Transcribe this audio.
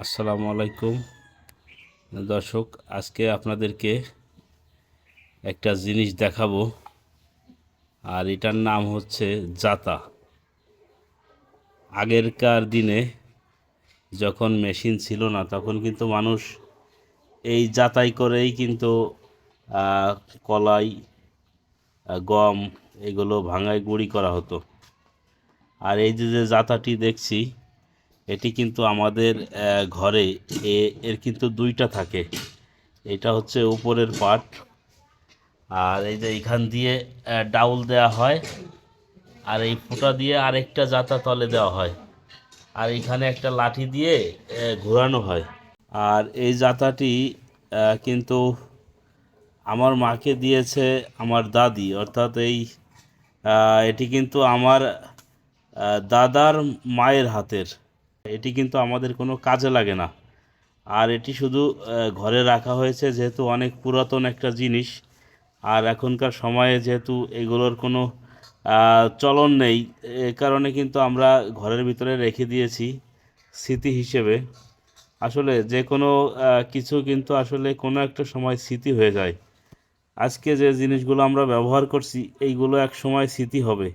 আসসালামু আলাইকুম দর্শক, আজকে আপনাদেরকে একটা জিনিস দেখাবো। আর এটার নাম হচ্ছে জাতা। আগেরকার দিনে যখন মেশিন ছিল না, তখন কিন্তু মানুষ এই জাতাই করেই কিন্তু আহ, কলাই, গম এগুলো ভাঙায় গুঁড়ি করা হতো। আর এই যে যে জাতাটি দেখছি, এটি কিন্তু আমাদের ঘরে এর কিন্তু দুইটা থাকে। এটা হচ্ছে উপরের পার্ট, আর এই যে এইখান দিয়ে ডাউল দেওয়া হয়, আর এই ফুটা দিয়ে আরেকটা জাতা তলে দেওয়া হয়, আর এইখানে একটা লাঠি দিয়ে ঘোরানো হয়। আর এই জাতাটি কিন্তু আমার মাকে দিয়েছে আমার দাদি, অর্থাৎ এটি কিন্তু আমার দাদার মায়ের হাতের। এটি কিন্তু আমাদের কোনো কাজে লাগে না। আর এটি শুধু ঘরে রাখা হয়েছে, যেহেতু অনেক পুরাতন একটা জিনিস। আর এখনকার সময়ে যেহেতু এগুলোর কোনো চলন নেই, এ কারণে কিন্তু আমরা ঘরের ভিতরে রেখে দিয়েছি স্মৃতি হিসেবে। আসলে যে কোনো কিছু কিন্তু আসলে কোনো একটা সময় স্মৃতি হয়ে যায়। আজকে যে জিনিসগুলো আমরা ব্যবহার করছি, এইগুলো এক সময় স্মৃতি হবে।